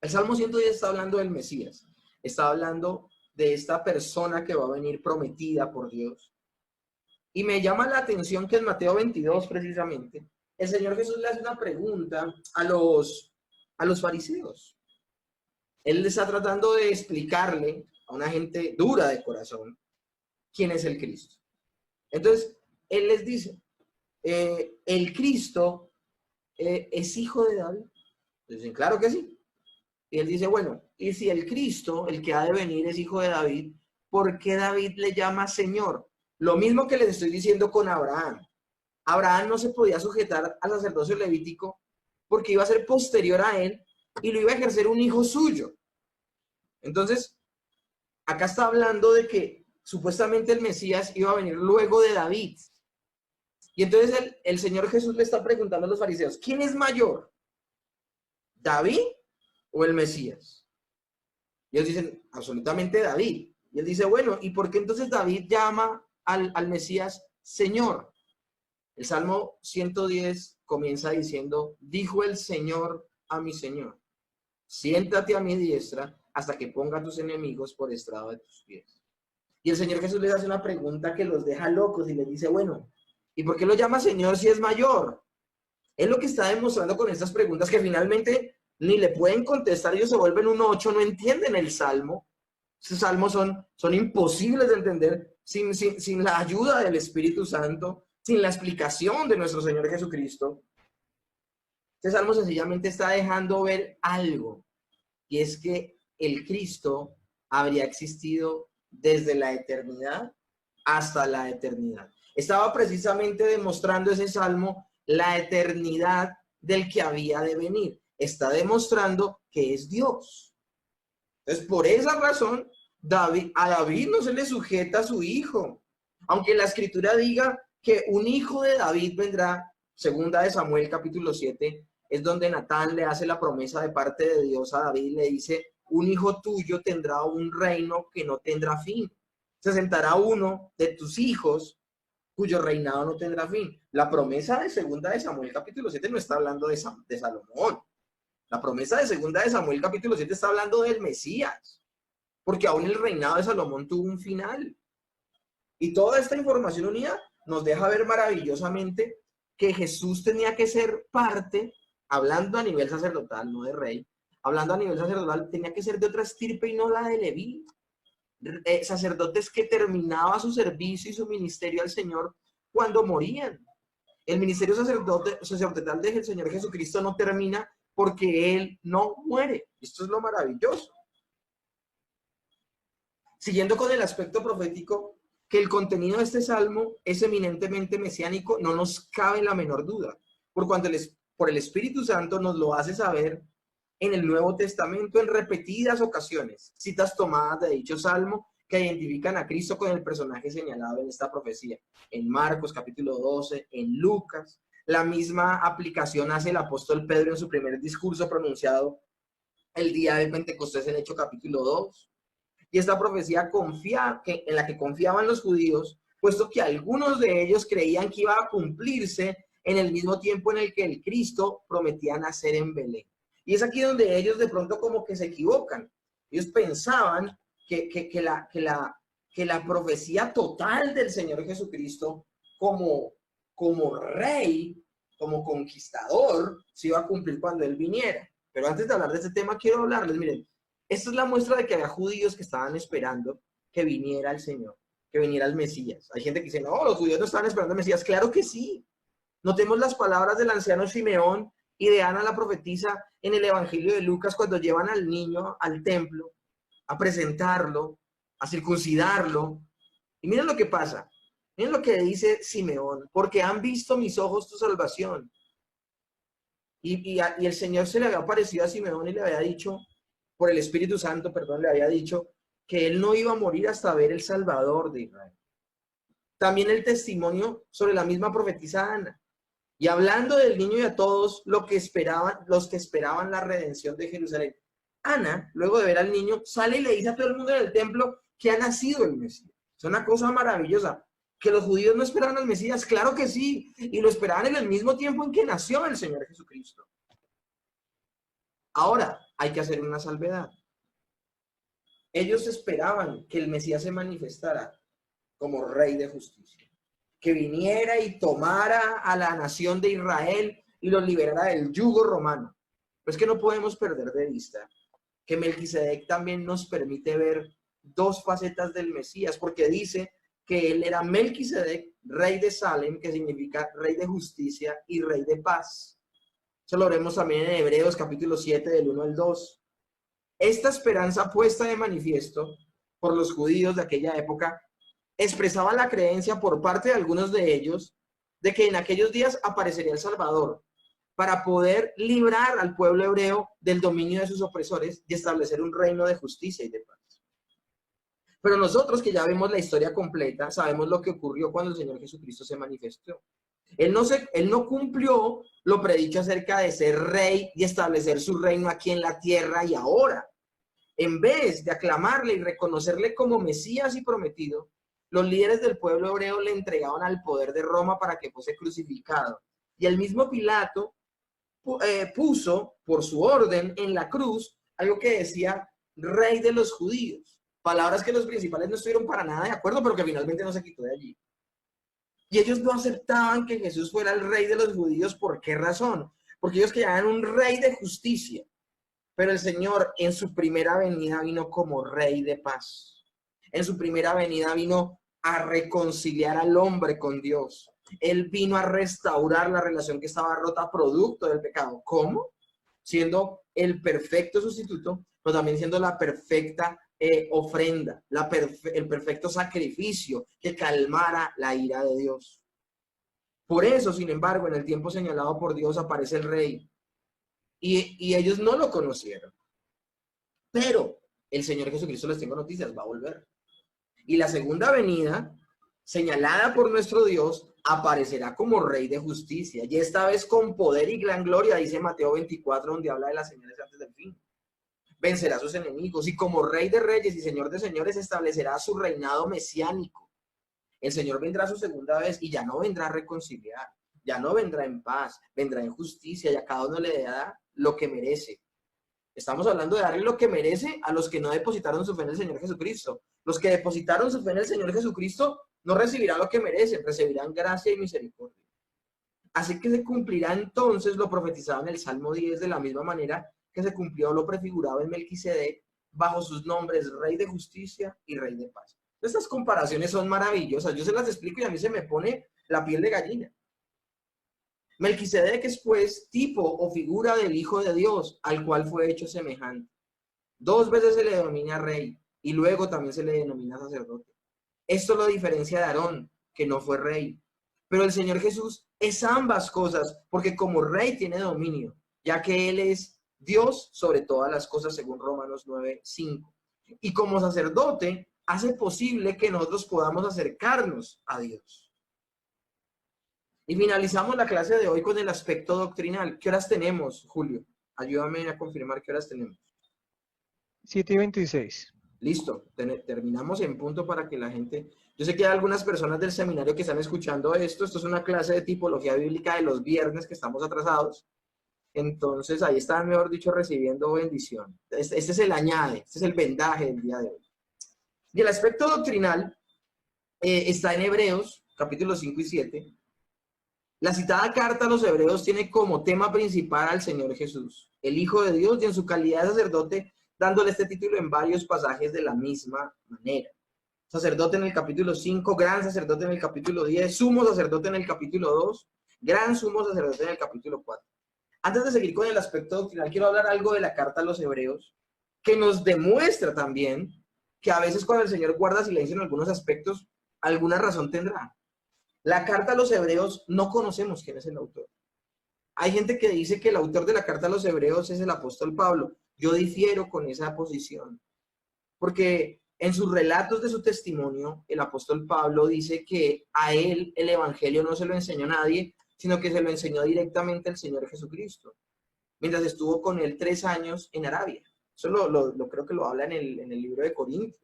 El Salmo 110 está hablando del Mesías, está hablando de esta persona que va a venir prometida por Dios. Y me llama la atención que en Mateo 22, precisamente, el Señor Jesús le hace una pregunta a los fariseos. Él está tratando de explicarle a una gente dura de corazón quién es el Cristo. Entonces, Él les dice, el Cristo es hijo de David. Dicen, claro que sí. Y Él dice, bueno, y si el Cristo, el que ha de venir, es hijo de David, ¿por qué David le llama Señor? Lo mismo que les estoy diciendo con Abraham. Abraham no se podía sujetar al sacerdocio levítico porque iba a ser posterior a él y lo iba a ejercer un hijo suyo. Entonces, acá está hablando de que supuestamente el Mesías iba a venir luego de David. Y entonces el Señor Jesús le está preguntando a los fariseos, ¿quién es mayor? ¿David o el Mesías? Y ellos dicen, absolutamente David. Y él dice, bueno, ¿y por qué entonces David llama al Mesías Señor? El Salmo 110 comienza diciendo, dijo el Señor a mi Señor, siéntate a mi diestra hasta que ponga a tus enemigos por estrado de tus pies. Y el Señor Jesús les hace una pregunta que los deja locos y les dice, bueno, ¿y por qué lo llama Señor si es mayor? Es lo que está demostrando con estas preguntas que finalmente ni le pueden contestar, ellos se vuelven un 8, no entienden el Salmo. Esos salmos son imposibles de entender sin la ayuda del Espíritu Santo, sin la explicación de nuestro Señor Jesucristo. Este salmo sencillamente está dejando ver algo, y es que el Cristo habría existido desde la eternidad hasta la eternidad. Estaba precisamente demostrando ese salmo la eternidad del que había de venir. Está demostrando que es Dios. Entonces, por esa razón, a David no se le sujeta a su hijo. Aunque la Escritura diga que un hijo de David vendrá, segunda de Samuel capítulo 7, es donde Natán le hace la promesa de parte de Dios a David y le dice, un hijo tuyo tendrá un reino que no tendrá fin. Se sentará uno de tus hijos cuyo reinado no tendrá fin. La promesa de segunda de Samuel capítulo 7 no está hablando de Salomón. La promesa de segunda de Samuel capítulo 7 está hablando del Mesías, porque aún el reinado de Salomón tuvo un final. Y toda esta información unida nos deja ver maravillosamente que Jesús tenía que ser parte, hablando a nivel sacerdotal, no de rey, hablando a nivel sacerdotal, tenía que ser de otra estirpe y no la de Leví. Sacerdotes que terminaba su servicio y su ministerio al Señor cuando morían. El ministerio sacerdotal del Señor Jesucristo no termina porque Él no muere. Esto es lo maravilloso. Siguiendo con el aspecto profético, que el contenido de este salmo es eminentemente mesiánico, no nos cabe la menor duda, por cuanto por el Espíritu Santo nos lo hace saber en el Nuevo Testamento en repetidas ocasiones, citas tomadas de dicho salmo que identifican a Cristo con el personaje señalado en esta profecía. En Marcos capítulo 12, en Lucas, la misma aplicación hace el apóstol Pedro en su primer discurso pronunciado el día de Pentecostés en Hechos capítulo 2. Y esta profecía en la que confiaban los judíos, puesto que algunos de ellos creían que iba a cumplirse en el mismo tiempo en el que el Cristo prometía nacer en Belén. Y es aquí donde ellos de pronto como que se equivocan. Ellos pensaban que la profecía total del Señor Jesucristo como rey, como conquistador, se iba a cumplir cuando Él viniera. Pero antes de hablar de este tema, quiero hablarles, miren, esta es la muestra de que había judíos que estaban esperando que viniera el Señor, que viniera el Mesías. Hay gente que dice, no, los judíos no estaban esperando al Mesías. Claro que sí. Notemos las palabras del anciano Simeón y de Ana la profetisa en el Evangelio de Lucas cuando llevan al niño al templo a presentarlo, a circuncidarlo. Y miren lo que pasa. Miren lo que dice Simeón. Porque han visto mis ojos tu salvación. Y el Señor se le había aparecido a Simeón y le había dicho, por el Espíritu Santo, perdón, le había dicho que él no iba a morir hasta ver el Salvador de Israel. También el testimonio sobre la misma profetisa Ana. Y hablando del niño y a todos los que esperaban la redención de Jerusalén. Ana, luego de ver al niño, sale y le dice a todo el mundo en el templo que ha nacido el Mesías. Es una cosa maravillosa. ¿Que los judíos no esperaban al Mesías? Claro que sí. Y lo esperaban en el mismo tiempo en que nació el Señor Jesucristo. Ahora, hay que hacer una salvedad. Ellos esperaban que el Mesías se manifestara como Rey de justicia, que viniera y tomara a la nación de Israel y los liberara del yugo romano. Pues que no podemos perder de vista que Melquisedec también nos permite ver dos facetas del Mesías, porque dice que él era Melquisedec, rey de Salem, que significa rey de justicia y rey de paz. Eso lo vemos también en Hebreos capítulo 7 del 1 al 2. Esta esperanza puesta de manifiesto por los judíos de aquella época expresaba la creencia por parte de algunos de ellos de que en aquellos días aparecería el Salvador para poder librar al pueblo hebreo del dominio de sus opresores y establecer un reino de justicia y de paz. Pero nosotros que ya vemos la historia completa, sabemos lo que ocurrió cuando el Señor Jesucristo se manifestó. Él no cumplió lo predicho acerca de ser rey y establecer su reino aquí en la tierra y ahora. En vez de aclamarle y reconocerle como Mesías y prometido, los líderes del pueblo hebreo le entregaban al poder de Roma para que fuese crucificado. Y el mismo Pilato puso por su orden en la cruz algo que decía rey de los judíos. Palabras que los principales no estuvieron para nada de acuerdo, pero que finalmente no se quitó de allí. Y ellos no aceptaban que Jesús fuera el rey de los judíos. ¿Por qué razón? Porque ellos querían un rey de justicia. Pero el Señor en su primera venida vino como rey de paz. En su primera venida vino a reconciliar al hombre con Dios. Él vino a restaurar la relación que estaba rota producto del pecado. ¿Cómo? Siendo el perfecto sustituto, pero también siendo la perfecta ofrenda, el perfecto sacrificio que calmara la ira de Dios. Por eso, sin embargo, en el tiempo señalado por Dios aparece el rey. Y ellos no lo conocieron. Pero el Señor Jesucristo, les tengo noticias, va a volver. Y la segunda venida, señalada por nuestro Dios, aparecerá como Rey de justicia. Y esta vez con poder y gran gloria, dice Mateo 24, donde habla de las señales antes del fin. Vencerá a sus enemigos y como Rey de reyes y Señor de señores establecerá su reinado mesiánico. El Señor vendrá su segunda vez y ya no vendrá a reconciliar. Ya no vendrá en paz, vendrá en justicia y a cada uno le dará lo que merece. Estamos hablando de darle lo que merece a los que no depositaron su fe en el Señor Jesucristo. Los que depositaron su fe en el Señor Jesucristo no recibirán lo que merecen, recibirán gracia y misericordia. Así que se cumplirá entonces lo profetizado en el Salmo 10 de la misma manera que se cumplió lo prefigurado en Melquisedec bajo sus nombres Rey de Justicia y Rey de Paz. Estas comparaciones son maravillosas. Yo se las explico y a mí se me pone la piel de gallina. Melquisedec es pues tipo o figura del Hijo de Dios, al cual fue hecho semejante. 2 veces se le denomina rey y luego también se le denomina sacerdote. Esto lo diferencia de Aarón, que no fue rey. Pero el Señor Jesús es ambas cosas, porque como rey tiene dominio, ya que Él es Dios sobre todas las cosas, según Romanos 9:5. Y como sacerdote, hace posible que nosotros podamos acercarnos a Dios. Y finalizamos la clase de hoy con el aspecto doctrinal. ¿Qué horas tenemos, Julio? Ayúdame a confirmar qué horas tenemos. 7:26. Listo, terminamos en punto para que la gente... Yo sé que hay algunas personas del seminario que están escuchando esto. Esto es una clase de tipología bíblica de los viernes que estamos atrasados. Entonces ahí están, mejor dicho, recibiendo bendición. Este es el añade, este es el vendaje del día de hoy. Y el aspecto doctrinal está en Hebreos, capítulos 5 y 7. La citada carta a los Hebreos tiene como tema principal al Señor Jesús, el Hijo de Dios, y en su calidad de sacerdote, dándole este título en varios pasajes de la misma manera. Sacerdote en el capítulo 5, gran sacerdote en el capítulo 10, sumo sacerdote en el capítulo 2, gran sumo sacerdote en el capítulo 4. Antes de seguir con el aspecto doctrinal, quiero hablar algo de la carta a los Hebreos, que nos demuestra también que a veces cuando el Señor guarda silencio en algunos aspectos, alguna razón tendrá. La carta a los Hebreos no conocemos quién es el autor. Hay gente que dice que el autor de la carta a los Hebreos es el apóstol Pablo. Yo difiero con esa posición, porque en sus relatos de su testimonio, el apóstol Pablo dice que a él el evangelio no se lo enseñó nadie, sino que se lo enseñó directamente el Señor Jesucristo, mientras estuvo con él 3 años en Arabia. Eso creo que lo habla en el libro de Corintios.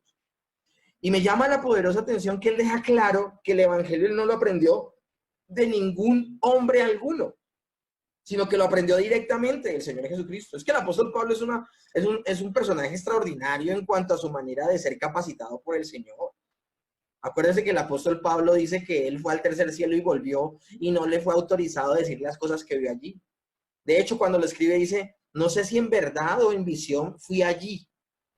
Y me llama la poderosa atención que él deja claro que el evangelio él no lo aprendió de ningún hombre alguno, sino que lo aprendió directamente del Señor Jesucristo. Es que el apóstol Pablo es un personaje extraordinario en cuanto a su manera de ser capacitado por el Señor. Acuérdense que el apóstol Pablo dice que él fue al tercer cielo y volvió y no le fue autorizado a decir las cosas que vio allí. De hecho, cuando lo escribe dice, no sé si en verdad o en visión fui allí.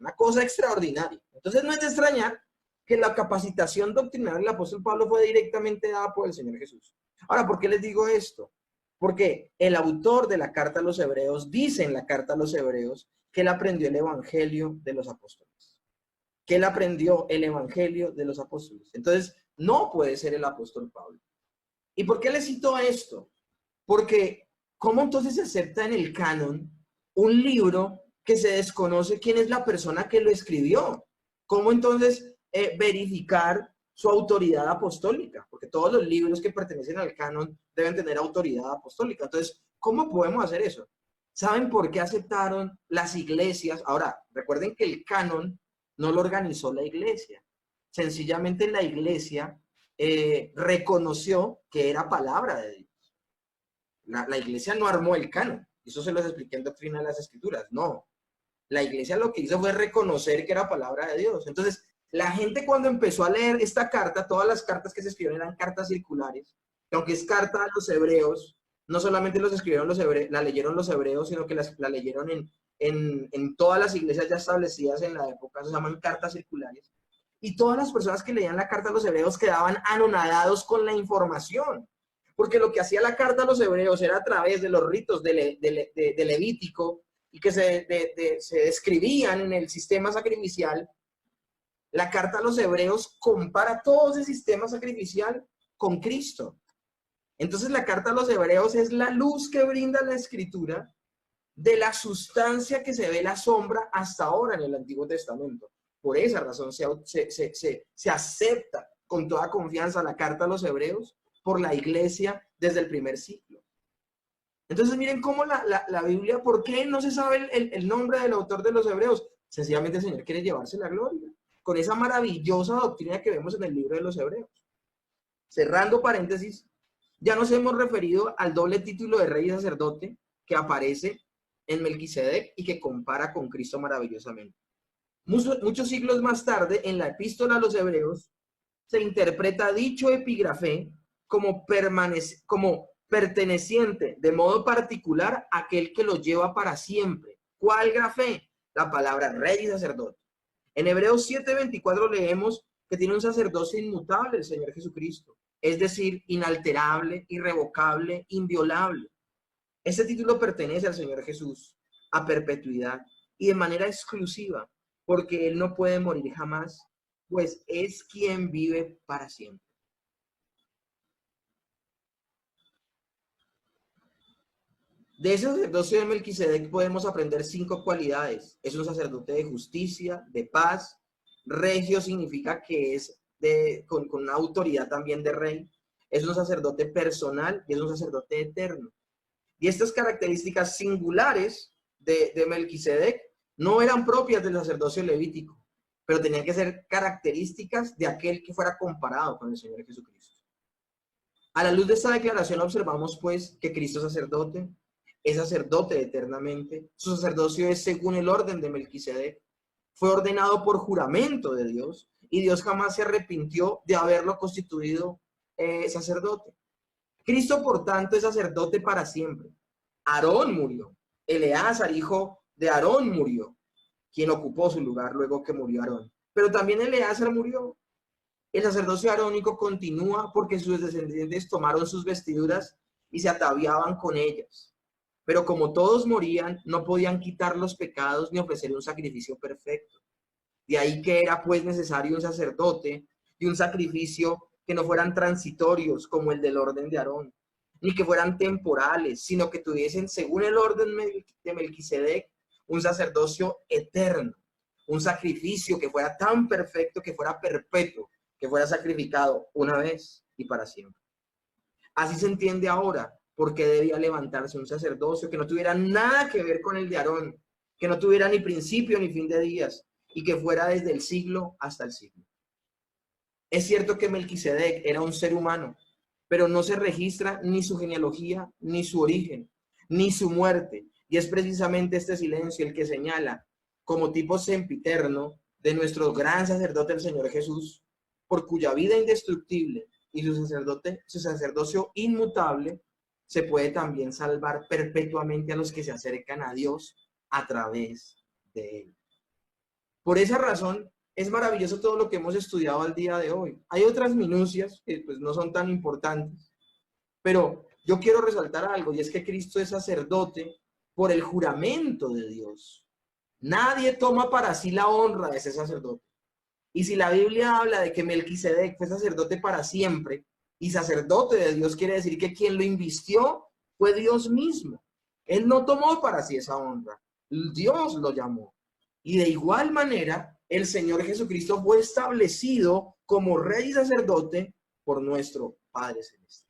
Una cosa extraordinaria. Entonces no es de extrañar que la capacitación doctrinal del apóstol Pablo fue directamente dada por el Señor Jesús. Ahora, ¿por qué les digo esto? Porque el autor de la carta a los Hebreos dice en la carta a los Hebreos que él aprendió el evangelio de los apóstoles. Que él aprendió el evangelio de los apóstoles. Entonces, no puede ser el apóstol Pablo. ¿Y por qué le cito esto? Porque, ¿cómo entonces se acepta en el canon un libro que se desconoce quién es la persona que lo escribió? ¿Cómo entonces verificar su autoridad apostólica, porque todos los libros que pertenecen al canon deben tener autoridad apostólica. Entonces, ¿cómo podemos hacer eso? ¿Saben por qué aceptaron las iglesias? Ahora, recuerden que el canon no lo organizó la iglesia. Sencillamente la iglesia reconoció que era palabra de Dios. La iglesia no armó el canon. Eso se los expliqué en Doctrina de las Escrituras. No. La iglesia lo que hizo fue reconocer que era palabra de Dios. Entonces, la gente cuando empezó a leer esta carta, todas las cartas que se escribieron eran cartas circulares, que aunque es carta a los hebreos, no solamente los escribieron los hebreos, la leyeron los hebreos, sino que la leyeron en todas las iglesias ya establecidas en la época, se llaman cartas circulares. Y todas las personas que leían la carta a los hebreos quedaban anonadados con la información, porque lo que hacía la carta a los hebreos era a través de los ritos de Levítico y que se describían en el sistema sacrificial. La carta a los hebreos compara todo ese sistema sacrificial con Cristo. Entonces la carta a los hebreos es la luz que brinda la escritura de la sustancia que se ve la sombra hasta ahora en el Antiguo Testamento. Por esa razón se acepta con toda confianza la carta a los hebreos por la iglesia desde el primer siglo. Entonces miren cómo la Biblia, ¿por qué no se sabe el nombre del autor de los hebreos? Sencillamente el Señor quiere llevarse la gloria con esa maravillosa doctrina que vemos en el libro de los hebreos. Cerrando paréntesis, ya nos hemos referido al doble título de rey y sacerdote que aparece en Melquisedec y que compara con Cristo maravillosamente. Muchos siglos más tarde, en la epístola a los hebreos, se interpreta dicho epígrafe como perteneciente de modo particular a aquel que lo lleva para siempre. ¿Cuál grafé? La palabra rey y sacerdote. En Hebreos 7:24 leemos que tiene un sacerdocio inmutable el Señor Jesucristo, es decir, inalterable, irrevocable, inviolable. Este título pertenece al Señor Jesús a perpetuidad y de manera exclusiva, porque Él no puede morir jamás, pues es quien vive para siempre. De ese sacerdocio de Melquisedec podemos aprender 5 cualidades. Es un sacerdote de justicia, de paz. Regio significa que es con una autoridad también de rey. Es un sacerdote personal y es un sacerdote eterno. Y estas características singulares de Melquisedec no eran propias del sacerdocio levítico, pero tenían que ser características de aquel que fuera comparado con el Señor Jesucristo. A la luz de esta declaración observamos pues que Cristo es sacerdote eternamente. Su sacerdocio es según el orden de Melquisedec. Fue ordenado por juramento de Dios y Dios jamás se arrepintió de haberlo constituido sacerdote. Cristo, por tanto, es sacerdote para siempre. Aarón murió. Eleazar, hijo de Aarón, murió, quien ocupó su lugar luego que murió Aarón. Pero también Eleazar murió. El sacerdocio arónico continúa porque sus descendientes tomaron sus vestiduras y se ataviaban con ellas. Pero como todos morían, no podían quitar los pecados ni ofrecer un sacrificio perfecto. De ahí que era pues necesario un sacerdote y un sacrificio que no fueran transitorios como el del orden de Aarón, ni que fueran temporales, sino que tuviesen, según el orden de Melquisedec, un sacerdocio eterno, un sacrificio que fuera tan perfecto, que fuera perpetuo, que fuera sacrificado una vez y para siempre. Así se entiende ahora por qué debía levantarse un sacerdocio que no tuviera nada que ver con el de Aarón, que no tuviera ni principio ni fin de días, y que fuera desde el siglo hasta el siglo. Es cierto que Melquisedec era un ser humano, pero no se registra ni su genealogía, ni su origen, ni su muerte, y es precisamente este silencio el que señala como tipo sempiterno de nuestro gran sacerdote, el Señor Jesús, por cuya vida indestructible y su sacerdocio inmutable se puede también salvar perpetuamente a los que se acercan a Dios a través de él. Por esa razón, es maravilloso todo lo que hemos estudiado al día de hoy. Hay otras minucias que pues, no son tan importantes, pero yo quiero resaltar algo, y es que Cristo es sacerdote por el juramento de Dios. Nadie toma para sí la honra de ese sacerdote. Y si la Biblia habla de que Melquisedec fue sacerdote para siempre, y sacerdote de Dios quiere decir que quien lo invistió fue Dios mismo. Él no tomó para sí esa honra. Dios lo llamó. Y de igual manera, el Señor Jesucristo fue establecido como rey y sacerdote por nuestro Padre Celestial.